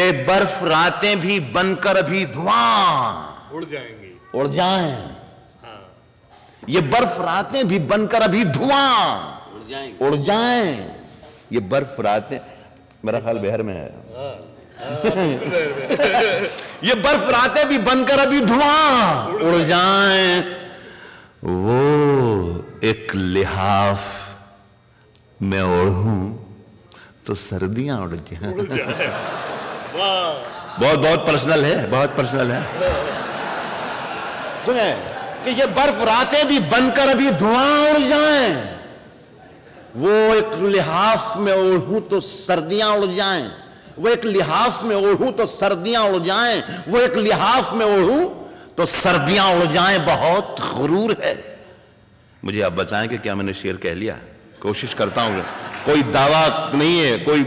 یہ برف راتیں بھی بن کر ابھی دھواں اڑ جائیں گی، اڑ جائیں، یہ برف راتیں بھی بن کر ابھی دھواں اڑ جائیں، یہ برف راتیں، میرا خیال بہر میں ہے، یہ برف راتیں بھی بن کر ابھی دھواں اڑ جائیں، وہ ایک لحاف میں اوڑھوں تو سردیاں اڑ جائیں۔ بہت پرسنل ہے، بہت پرسنل ہے۔ سنیں کہ یہ برف راتیں بھی بن کر ابھی دھواں اڑ جائیں، وہ ایک لحاف میں اوڑھوں تو سردیاں اڑ جائیں، وہ ایک لحاف میں اوڑھوں تو سردیاں اڑ جائیں، وہ ایک لحاف میں اوڑھوں تو سردیاں اڑ جائیں، بہت غرور ہے۔ مجھے آپ بتائیں کہ کیا میں نے شعر کہہ لیا؟ کوشش کرتا ہوں، کوئی دعویٰ نہیں ہے، کوئی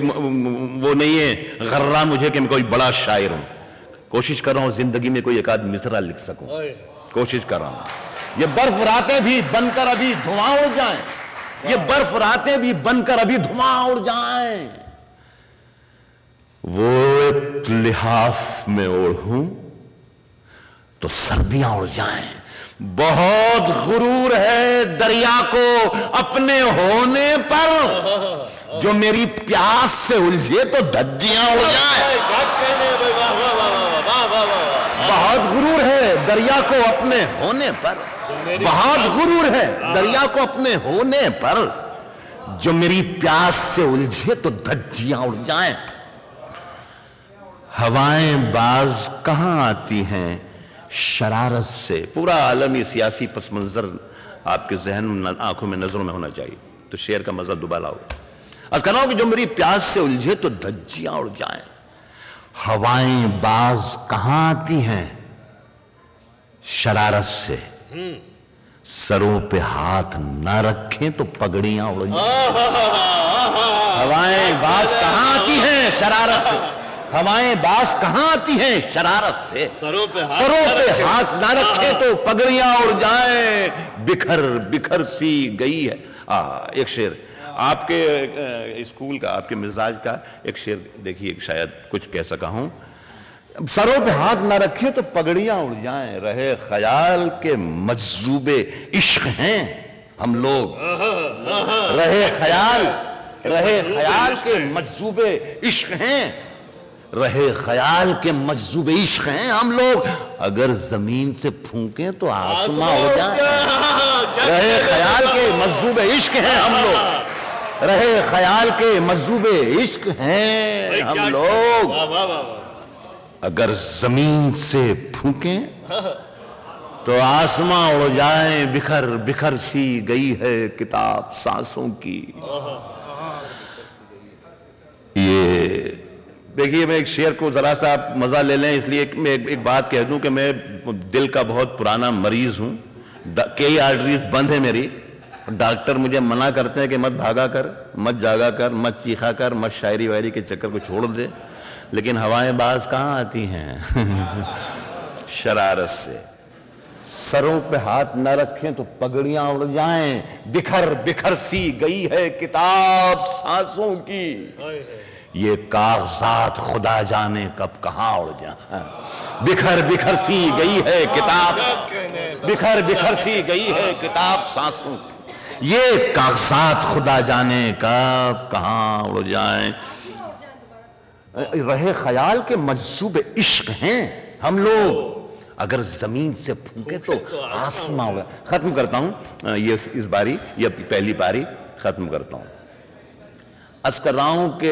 وہ نہیں ہے غرہ مجھے کہ میں کوئی بڑا شاعر ہوں، کوشش کر رہا ہوں زندگی میں کوئی ایک آدھ مصرع لکھ سکوں، کوشش کر رہا ہوں۔ یہ برف راتیں بھی بن کر ابھی دھواں اڑ جائیں، یہ برف راتیں بھی بن کر ابھی دھواں اڑ جائیں، وہ ایک لحاف میں اوڑھوں تو سردیاں اڑ جائیں، بہت غرور ہے دریا کو اپنے ہونے پر، جو میری پیاس سے الجھے تو دھجیاں اڑ جائیں۔ بہت غرور ہے دریا کو اپنے ہونے پر، بہت غرور ہے دریا کو اپنے ہونے پر، جو میری پیاس سے الجھے تو دھجیاں اڑ جائیں۔ ہوائیں باز کہاں آتی ہیں شرارت سے، پورا عالمی سیاسی پس منظر آپ کے ذہن آنکھوں میں نظروں میں ہونا چاہیے تو شعر کا مزہ دوبالا ہو۔ از کہہ رہا ہوں کہ جو میری پیاس سے الجھے تو دھجیاں اڑ جائیں۔ ہوائیں باز کہاں آتی ہیں شرارت سے، سروں پہ ہاتھ نہ رکھیں تو پگڑیاں اڑ جائیں۔ ہوائیں باز کہاں آتی ہیں شرارت سے، ہوائیں باز کہاں آتی ہیں شرارت سے، سروں پہ ہاتھ نہ رکھیں تو پگڑیاں اڑ جائیں، بکھر بکھر سی گئی ہے۔ ایک شعر آپ کے اسکول کا، آپ کے مزاج کا ایک شعر دیکھیے، شاید کچھ کہہ سکا ہوں۔ سروں پہ ہاتھ نہ رکھیں تو پگڑیاں اڑ جائیں، رہے خیال کے مجذوب عشق ہیں ہم لوگ، رہے خیال کے مجذوب عشق ہیں، رہے خیال کے مجذوب عشق ہیں ہم لوگ، اگر زمین سے پھونکیں تو آسماں ہو جائیں۔ رہے خیال کے مجذوب عشق ہیں ہم لوگ، رہے خیال کے مجذوب عشق ہیں ہم لوگ، اگر زمین سے پھونکیں تو آسماں اڑ جائیں، بکھر بکھر سی گئی ہے کتاب سانسوں کی۔ یہ دیکھیے، میں ایک شعر کو ذرا سا آپ مزہ لے لیں، اس لیے میں ایک بات کہہ دوں کہ میں دل کا بہت پرانا مریض ہوں، کئی آرٹریز بند ہیں میری، ڈاکٹر مجھے منع کرتے ہیں کہ مت بھاگا کر، مت جاگا کر، مت چیخا کر، مت شاعری وائری کے چکر کو چھوڑ دے، لیکن ہوائیں باز کہاں آتی ہیں شرارت سے، سروں پہ ہاتھ نہ رکھیں تو پگڑیاں اڑ جائیں، بکھر بکھر سی گئی ہے کتاب سانسوں کی، یہ کاغذات خدا جانے کب کہاں اڑ جائیں، بکھر بکھر سی گئی ہے کتاب، بکھر بکھر سی گئی ہے کتاب سانسوں کی، یہ کاغذات خدا جانے کب کہاں اڑ جائیں، رہے خیال کے مجذوب عشق ہیں ہم لوگ، اگر زمین سے پھونکے تو آسماں اڑ جائیں۔ ختم کرتا ہوں یہ اس باری، یہ پہلی باری ختم کرتا ہوں۔ عرض کر رہا ہوں کہ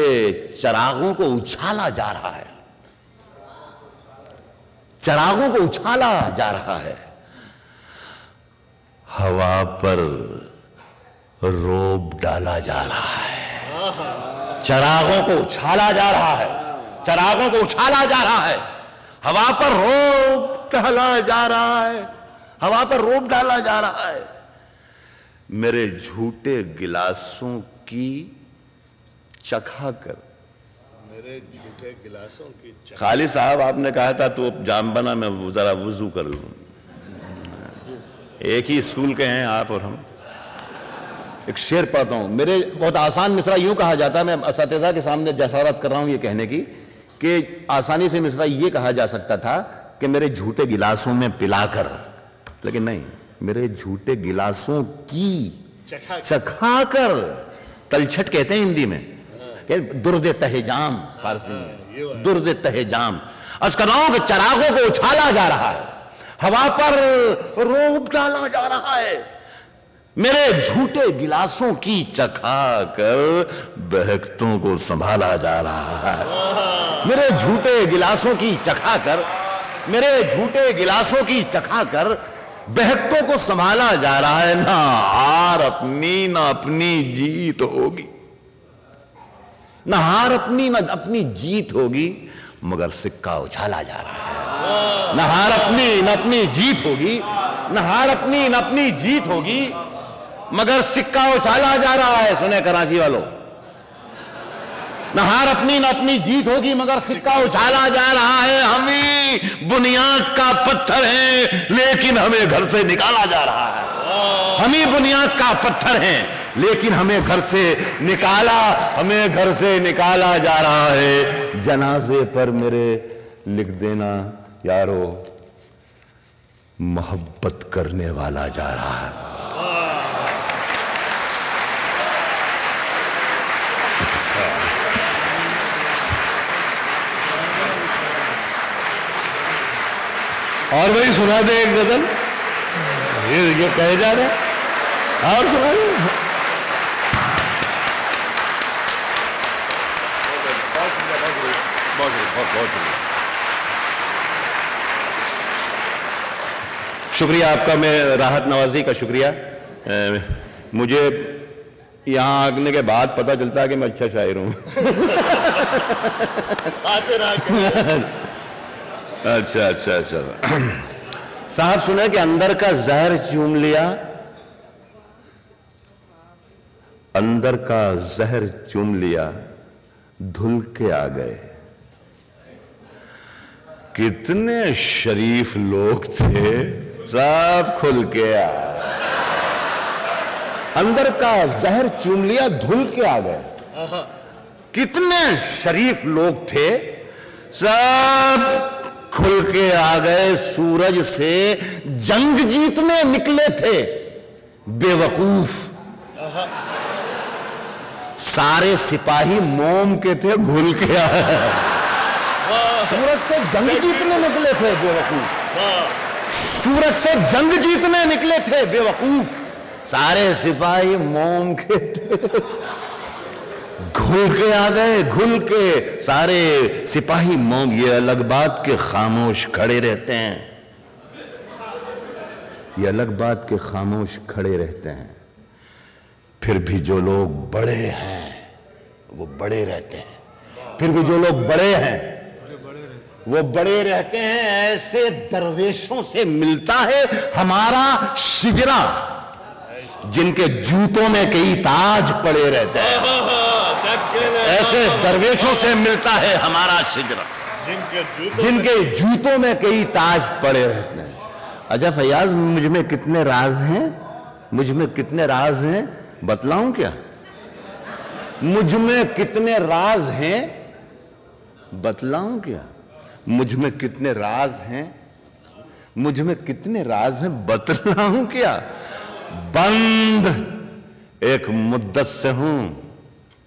چراغوں کو اچھالا جا رہا ہے، چراغوں کو اچھالا جا رہا ہے، ہوا پر روب ڈالا جا رہا ہے، چراغوں کو اچھالا جا رہا ہے، چراغوں کو اچھالا جا رہا ہے، ہوا پر روب ڈالا جا رہا ہے، ہوا پر روب ڈالا جا رہا ہے، میرے جھوٹے گلاسوں کی چکھا کر، میرے جھوٹے گلاسوں کی خالی صاحب آپ نے کہا تھا تو جام بنا میں ذرا وضو کر لوں، ایک ہی اسکول کے ہیں آپ اور ہم۔ ایک شعر پڑھتا ہوں، میرے بہت آسان مصرع یوں کہا جاتا ہے، میں اساتذہ کے سامنے جسارت کر رہا ہوں یہ کہنے کی کہ آسانی سے مصرع یہ کہا جا سکتا تھا کہ میرے جھوٹے گلاسوں میں پلا کر، لیکن نہیں، میرے جھوٹے گلاسوں کی چکھا کر، تلچھٹ کہتے ہیں ہندی میں، درد تہ جام فارسی میں، درد تہ جام، اسکناؤں کے چراغوں کو اچھالا جا رہا ہے، ہوا پر روب ڈالا جا رہا ہے، میرے جھوٹے گلاسوں کی چکھا کر بہکتوں کو سنبھالا جا رہا ہے، میرے جھوٹے گلاسوں کی چکھا کر، میرے جھوٹے گلاسوں کی چکھا کر بہکتوں کو سنبھالا جا رہا ہے، نہ ہار اپنی نہ اپنی جیت ہوگی، نہ ہار اپنی نہ اپنی جیت ہوگی، مگر سکہ اچھالا جا رہا ہے، نہ ہار اپنی نہ اپنی جیت ہوگی، نہ ہار اپنی نہ اپنی جیت ہوگی، مگر سکہ اچھالا جا رہا ہے۔ سنیں کراچی والوں، نہ ہار اپنی نہ اپنی جیت ہوگی مگر سکہ اچھالا جا رہا ہے، ہمیں بنیاد کا پتھر ہیں لیکن ہمیں گھر سے نکالا جا رہا ہے، ہمیں بنیاد کا پتھر ہیں لیکن ہمیں گھر سے نکالا جا رہا ہے، جنازے پر میرے لکھ دینا یارو محبت کرنے والا جا رہا ہے۔ اور وہی سنا دے ایک غزل، یہ کہے جا رہے ہیں، اور سنا دے۔ شکریہ آپ کا، میں راحت نوازی کا شکریہ، مجھے یہاں آنے کے بعد پتہ چلتا ہے کہ میں اچھا شاعر ہوں۔ اچھا اچھا اچھا صاحب سنے کہ اندر کا زہر چوم لیا، اندر کا زہر چوم لیا، دھل کے آ گئے، کتنے شریف لوگ تھے سب کھل کے آ گئے، اندر کا زہر چوم لیا دھل کے آ گئے، کتنے شریف لوگ تھے سب کھل کے آ گئے، سورج سے جنگ جیتنے نکلے تھے بے وقوف، سارے سپاہی موم کے تھے گھل کے آ گئے، سورج سے جنگ جیتنے نکلے تھے بے وقوف، سورج سے جنگ جیتنے نکلے تھے بے وقوف، سارے سپاہی موم کے تھے گھل کے آ گئے، گھل کے سارے سپاہی موم، یہ الگ بات کہ خاموش کھڑے رہتے ہیں، یہ الگ بات کہ خاموش کھڑے رہتے ہیں، پھر بھی جو لوگ بڑے ہیں وہ بڑے رہتے ہیں، پھر بھی جو لوگ بڑے ہیں وہ بڑے رہتے ہیں، ایسے درویشوں سے ملتا ہے ہمارا شجرہ جن کے جوتوں میں کئی تاج پڑے رہتے ہیں، ایسے درویشوں سے ملتا ہے ہمارا شجرہ جن کے جوتوں میں کئی تاج پڑے رہتے ہیں۔ اچھا فیاض، مجھ میں کتنے راز ہیں، مجھ میں کتنے راز ہیں بتلاؤں کیا؟ مجھ میں کتنے راز ہیں بتلاؤں کیا؟ مجھ میں کتنے راز ہیں، مجھ میں کتنے راز ہیں بتلاؤں کیا؟ بند ایک مدت سے ہوں،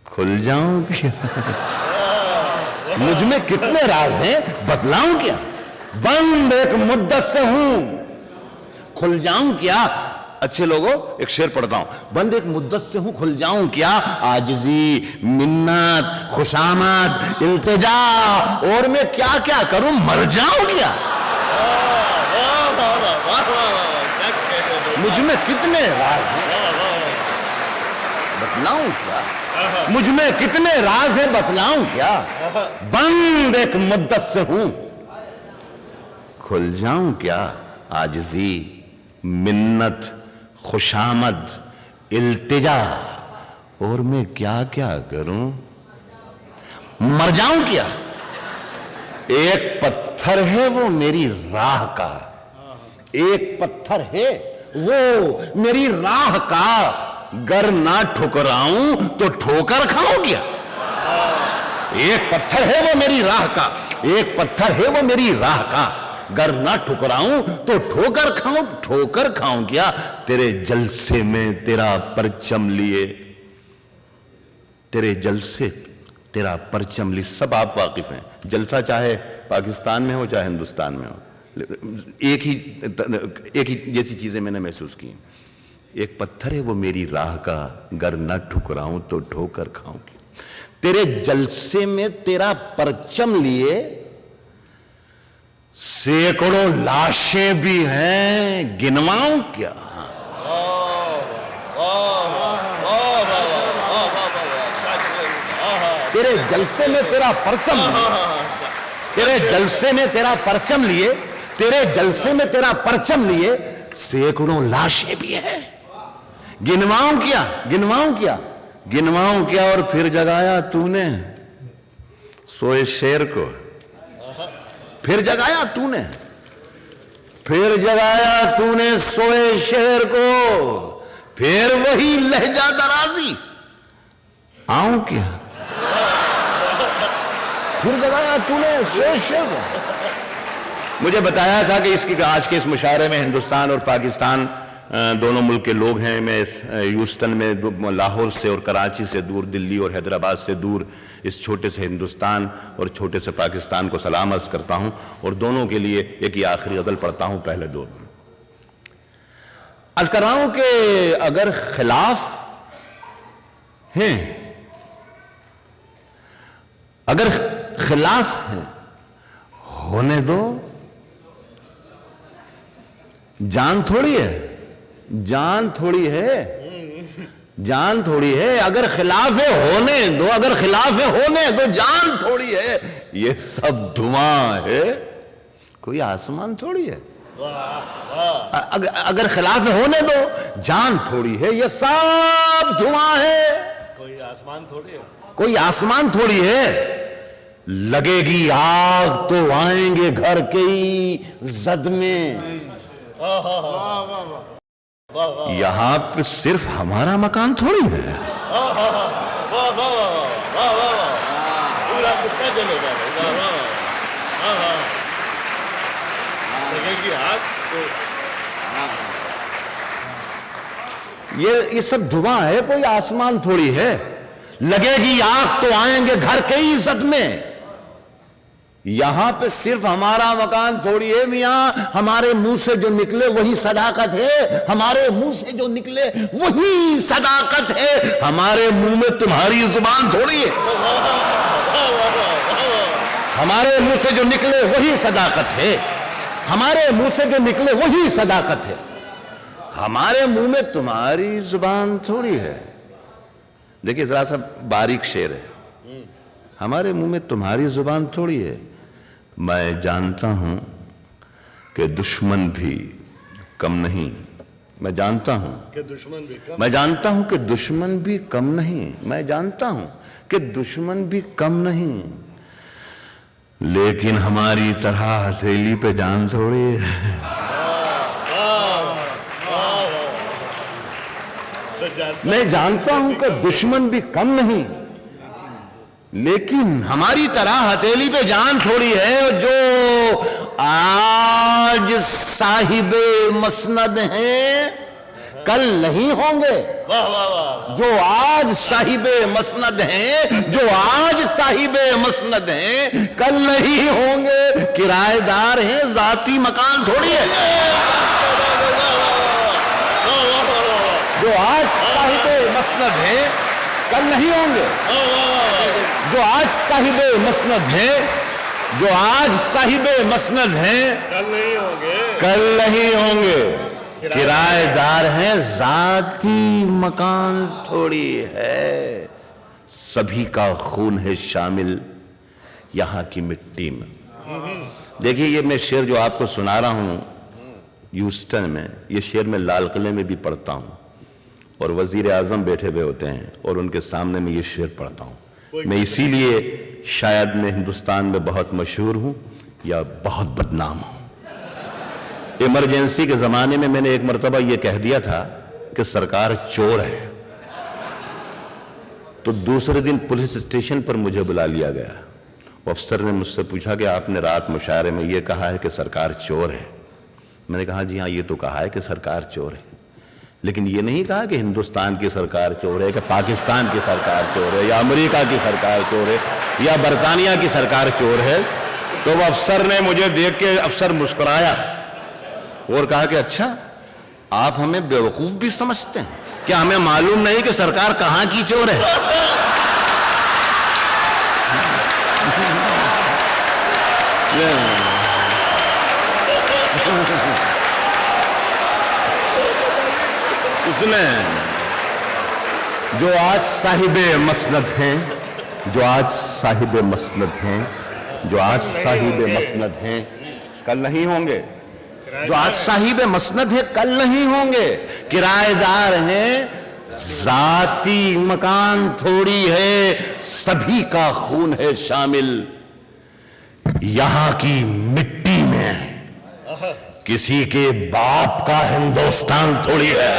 کھل جاؤں کیا؟ مجھ میں کتنے راز ہیں بتلاؤں کیا؟ بند ایک مدت سے ہوں، کھل جاؤں کیا؟ اچھے لوگوں ایک شعر پڑھتا ہوں، بند ایک مدت سے ہوں کھل جاؤں کیا؟ عاجزی، منت، خوشامد، التجا، اور میں کیا کیا کروں، مر جاؤں کیا؟ مجھ میں کتنے راز ہیں بتلاؤں کیا؟ مجھ میں کتنے راز ہیں بتلاؤں کیا؟ بند ایک مدت سے ہوں، کھل جاؤں کیا؟ عاجزی، منت، خوشامد، التجا، اور میں کیا کیا کروں، مر جاؤں کیا؟ ایک پتھر ہے وہ میری راہ کا، ایک پتھر ہے وہ میری راہ کا، گر نہ ٹھکراؤں تو ٹھوکر کھاؤں کیا؟ ایک پتھر ہے وہ میری راہ کا، ایک پتھر ہے وہ میری راہ کا، گر نہ ٹھکراؤں تو ٹھوکر کھاؤں، ٹھوکر کھاؤں کیا تیرے جلسے میں تیرا پرچم لیے، تیرے جلسے تیرا پرچم لیے۔ سب آپ واقف ہیں، جلسہ چاہے پاکستان میں ہو چاہے ہندوستان میں ہو، ایک ہی جیسی چیزیں میں نے محسوس کی۔ ایک پتھر ہے وہ میری راہ کا، گر نہ ٹھکراؤں تو ٹھوکر کھاؤں گی، تیرے جلسے میں تیرا پرچم لیے سینکڑوں لاشیں بھی ہیں، گنواؤں کیا؟ تیرے جلسے میں تیرا پرچم لیے، تیرے جلسے میں تیرا پرچم لیے، تیرے جلسے میں تیرا پرچم لیے سینکڑوں لاشیں بھی ہیں، گنواؤں کیا؟ گنواؤں کیا؟ گنواؤں کیا؟ اور پھر جگایا تو نے سوئے شیر کو، پھر جگایا تو نے، پھر جگایا تو نے سوئے شیر کو، پھر وہی لہجہ درازی آؤں کیا؟ پھر جگایا تو نے سوئے شیر کو۔ مجھے بتایا تھا کہ آج کے اس مشاعرے میں ہندوستان اور پاکستان دونوں ملک کے لوگ ہیں۔ میں ہیوسٹن میں لاہور سے اور کراچی سے دور، دلی اور حیدرآباد سے دور اس چھوٹے سے ہندوستان اور چھوٹے سے پاکستان کو سلام عرض کرتا ہوں، اور دونوں کے لیے ایک یہ آخری غزل پڑھتا ہوں پہلے دور میں۔ عرض کر رہا ہوں کہ اگر خلاف ہیں، اگر خلاف ہیں، ہونے دو، جان تھوڑی ہے، جان تھوڑی ہے، جان تھوڑی ہے، اگر خلاف ہے ہونے دو، اگر خلاف ہے ہونے دو، جان تھوڑی ہے، یہ سب دھواں ہے، کوئی آسمان تھوڑی ہے۔ اگر خلاف ہے ہونے دو، جان تھوڑی ہے، یہ سب دھواں ہے، کوئی آسمان تھوڑی ہے، کوئی آسمان تھوڑی ہے۔ لگے گی آگ تو آئیں گے گھر کے ہی زد میں، یہاں پہ صرف ہمارا مکان تھوڑی ہے۔ پورا کتنا چلے گا؟ لگے گی آگ تو یہ سب دھواں ہے، کوئی آسمان تھوڑی ہے۔ لگے گی آگ تو آئیں گے گھر کے ہی زد میں، یہاں پہ صرف ہمارا مکان تھوڑی ہے میاں، ہمارے منہ سے جو نکلے وہی صداقت ہے، ہمارے منہ سے جو نکلے وہی صداقت ہے، ہمارے منہ میں تمہاری زبان تھوڑی ہے، ہمارے منہ سے جو نکلے وہی صداقت ہے، ہمارے منہ سے جو نکلے وہی صداقت ہے، ہمارے منہ میں تمہاری زبان تھوڑی ہے۔ دیکھیں ذرا سا باریک شعر ہے، ہمارے منہ میں تمہاری زبان تھوڑی ہے، میں جانتا ہوں کہ دشمن بھی کم نہیں، میں جانتا ہوں کہ دشمن بھی کم، میں جانتا ہوں کہ دشمن بھی کم نہیں، میں جانتا ہوں کہ دشمن بھی کم نہیں، لیکن ہماری طرح ہتھیلی پہ جان تھوڑی ہے۔ میں جانتا ہوں کہ دشمن بھی کم نہیں، لیکن ہماری طرح ہتھیلی پہ جان تھوڑی ہے، جو آج صاحب مسند ہیں کل نہیں ہوں گے، جو آج صاحب مسند ہیں، جو آج صاحب مسند ہیں کل نہیں ہوں گے، کرایہ دار ہیں، ذاتی مکان تھوڑی ہے، جو آج صاحب مسند ہیں کل نہیں ہوں گے، جو آج صاحب مسند ہیں، جو آج صاحب مسند ہیں کل نہیں ہوں گے، کل نہیں ہوں گے، کرایہ دار ہیں، ذاتی مکان تھوڑی ہے، سبھی کا خون ہے شامل یہاں کی مٹی میں۔ دیکھیے یہ میں شعر جو آپ کو سنا رہا ہوں ہیوسٹن میں، یہ شعر میں لال قلعے میں بھی پڑھتا ہوں، اور وزیر اعظم بیٹھے ہوئے ہوتے ہیں اور ان کے سامنے میں یہ شعر پڑھتا ہوں۔ میں اسی لیے شاید میں ہندوستان میں بہت مشہور ہوں یا بہت بدنام ہوں۔ ایمرجنسی کے زمانے میں نے ایک مرتبہ یہ کہہ دیا تھا کہ سرکار چور ہے، تو دوسرے دن پولیس اسٹیشن پر مجھے بلا لیا گیا. افسر نے مجھ سے پوچھا کہ آپ نے رات مشاعرے میں یہ کہا ہے کہ سرکار چور ہے. میں نے کہا جی ہاں یہ تو کہا ہے کہ سرکار چور ہے، لیکن یہ نہیں کہا کہ ہندوستان کی سرکار چور ہے، کہ پاکستان کی سرکار چور ہے، یا امریکہ کی سرکار چور ہے، یا برطانیہ کی سرکار چور ہے. تو وہ افسر نے مجھے دیکھ کے افسر مسکرایا اور کہا کہ اچھا آپ ہمیں بیوقوف بھی سمجھتے ہیں، کیا ہمیں معلوم نہیں کہ سرکار کہاں کی چور ہے؟ اس نے جو آج صاحب مسند ہیں، جو آج صاحب مسند ہیں، جو آج صاحب مسند ہیں، کل نہیں ہوں گے. جو آج صاحب مسند ہے کل نہیں ہوں گے. کرایہ دار ہیں، ذاتی مکان تھوڑی ہے، سبھی کا خون ہے شامل. یہاں کی مٹی میں کسی کے باپ کا ہندوستان تھوڑی ہے.